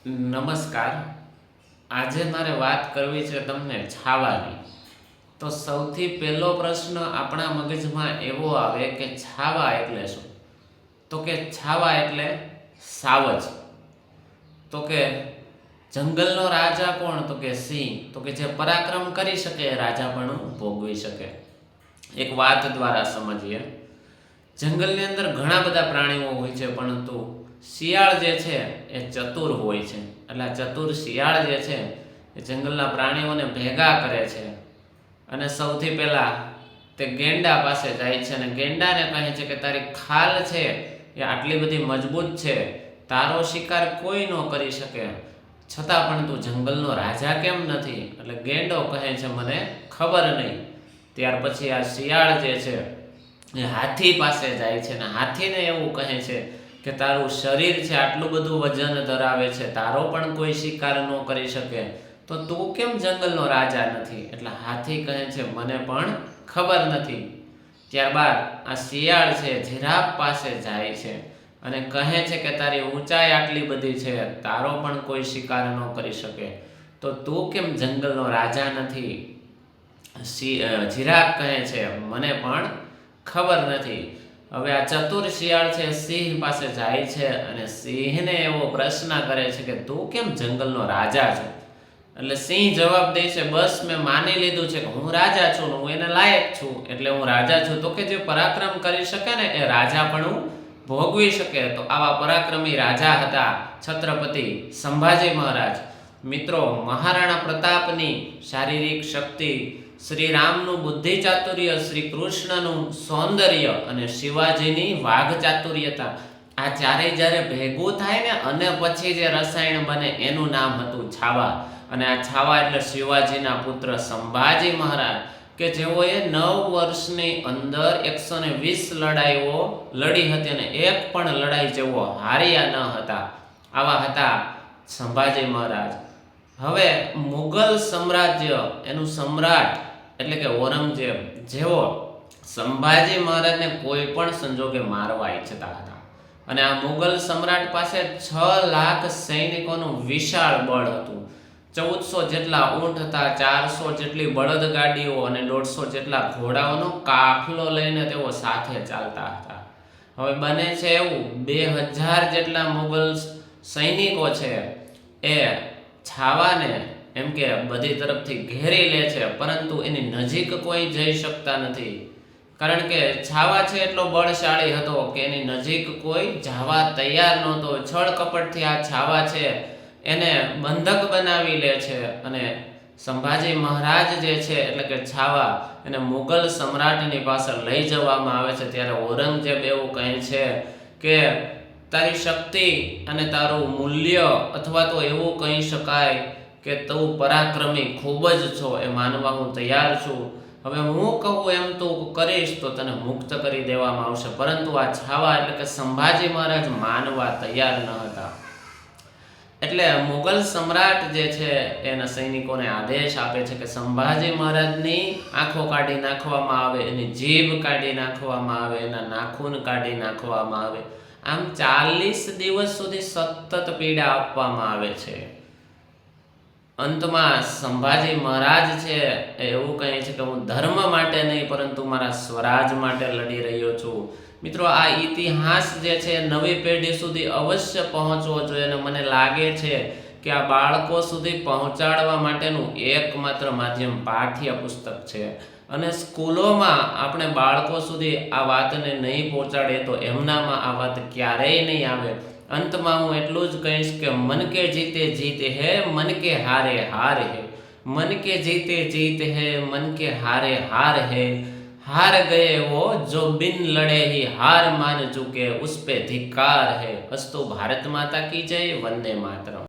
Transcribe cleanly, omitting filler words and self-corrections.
નમસ્કાર. આજે મારે વાત કરવી છે તમને છાવાની. તો સૌથી પહેલો પ્રશ્ન આપણા મગજમાં એવો આવે કે છાવા એટલે શું? તો કે છાવા એટલે સાવજ. તો કે જંગલનો રાજા કોણ? તો કે સિંહ. તો કે જે પરાક્રમ કરી શકે એ રાજાપણું ભોગવી શકે. એક વાત દ્વારા સમજીએ. જંગલની અંદર ઘણા બધા પ્રાણીઓ હોય છે, પરંતુ શિયાળ જે છે એ ચતુર હોય છે. એટલે આ ચતુર શિયાળ જે છે એ જંગલના પ્રાણીઓને ભેગા કરે છે અને સૌથી પહેલાં તે ગેંડા પાસે જાય છે અને ગેંડાને કહે છે કે તારી ખાલ છે એ આટલી બધી મજબૂત છે, તારો શિકાર કોઈ ન કરી શકે, છતાં પણ તું જંગલનો રાજા કેમ નથી? એટલે ગેંડો કહે છે મને ખબર નહીં. ત્યાર પછી આ શિયાળ જે છે એ હાથી પાસે જાય છે અને હાથીને એવું કહે છે કે તારું શરીર છે આટલું બધું વજન ધરાવે છે, તારો પણ કોઈ શિકાર ન કરી શકે, તો તું કેમ જંગલનો રાજા નથી? એટલે હાથી કહે છે મને પણ ખબર નથી. ત્યારબાદ આ શિયાળ છે જીરાફ પાસે જાય છે અને કહે છે કે તારી ઊંચાઈ આટલી બધી છે, તારો પણ કોઈ શિકાર ન કરી શકે, તો તું કેમ જંગલનો રાજા નથી? જીરાફ કહે છે મને પણ ખબર નથી. હવે આ ચતુર શિયાળ છે સિંહ પાસે જાય છે અને સિંહને એવો પ્રશ્ન કરે છે કે તું કેમ જંગલનો રાજા છો? એટલે સિંહ જવાબ દે છે બસ મેં માની લીધું છે કે હું રાજા છું, હું એને લાયક છું, એટલે હું રાજા છું. તો કે જે પરાક્રમ કરી શકે ને એ રાજા પણ ભોગવી શકે. તો આવા પરાક્રમી રાજા હતા છત્રપતિ સંભાજી મહારાજ. મિત્રો, મહારાણા પ્રતાપની શારીરિક શક્તિ, શ્રી રામનું બુદ્ધિ ચાતુર્ય, શ્રી કૃષ્ણનું સૌંદર્ય અને શિવાજીની વાઘ ચાતુર્યતા, આ ચારેય જ્યારે ભેગું થાય ને અને પછી જે રસાયણ બને એનું નામ હતું છાવા. અને આ છાવા એટલે શિવાજીના પુત્ર સંભાજી મહારાજ, કે જેઓએ 9 વર્ષની અંદર 120 લડાઈઓ લડી હતી અને એક પણ લડાઈ જેવો હાર્યા ન હતા. આવા હતા સંભાજી મહારાજ. હવે મુગલ સામ્રાજ્ય, એનું સમ્રાટ એટલે કે ઔરંગઝેબ, જેઓ સંભાજી મહારાજને કોઈ પણ સંજોગે મારવા ઈચ્છતા હતા. અને આ મુગલ સમ્રાટ પાસે 6 લાખ સૈનિકોનું વિશાળ બળ હતું. 1400 જેટલા ઊંટ હતા, 400 જેટલી બળદગાડીઓ અને 150 જેટલા ઘોડાઓનો કાફલો લઈને તેઓ સાથે ચાલતા હતા. હવે બને છે એવું 2000 જેટલા મુગલ સૈનિકો છે એ છાવાને એમ કે બધી તરફથી ઘેરી લે છે, પરંતુ એની નજીક કોઈ જઈ શકતા નથી. કારણ કે છાવા છે એટલો બળશાળી હતો કે એની નજીક કોઈ જવા તૈયાર નહોતો. છળ કપટથી આ છાવા છે એને બંધક બનાવી લે છે અને સંભાજી મહારાજ જે છે એટલે કે છાવા એને મુગલ સમ્રાટની પાસે લઈ જવામાં આવે છે. ત્યારે ઔરંગઝેબ એવું કહે છે કે તારી શક્તિ અને તારું મૂલ્ય, અથવા તો એવું કહી શકાય કે તું પરાક્રમી ખૂબ જ છો, એ માનવા હું તૈયાર છું. હવે હું કહું એમ તું કરીશ તો તને મુક્ત કરી દેવામાં આવશે. પરંતુ આ છાવા એટલે કે સંભાજી મહારાજ માનવા તૈયાર ન હતા. એટલે મુગલ સમ્રાટ જે છે એના સૈનિકોને આદેશ આપે છે કે સંભાજી મહારાજની આંખો કાઢી નાખવામાં આવે, એની જીભ કાઢી નાખવામાં આવે, એના નાખૂન કાઢી નાખવામાં આવે. આમ 40 દિવસ સુધી સતત પીડા આપવામાં આવે છે. અંતમાં સંભાજી મહારાજ છે એવું કહે છે કે હું ધર્મ માટે નહીં પરંતુ મારા સ્વરાજ માટે લડી રહ્યો છું. મિત્રો, આ ઇતિહાસ જે છે નવી પેઢી સુધી અવશ્ય પહોંચવો જોઈએ અને મને લાગે છે કે આ બાળકો સુધી પહોંચાડવા માટેનું એકમાત્ર માધ્યમ પાઠ્ય પુસ્તક છે. અને સ્કૂલોમાં આપણે બાળકો સુધી આ વાતને નહીં પહોંચાડીએ તો એમનામાં આ વાત ક્યારેય નહીં આવે. અંતમાં હું એટલું જ કહીશ કે મન કે જીતે જીત હે, મન કે હારે હાર હે, મન કે જીતે જીત હે, મન કે હારે હાર હે, हार गए वो जो बिन लड़े ही हार मान चुके उस पे धिक्कार है. अस्तु भारत माता की जय. वंदे मातरम.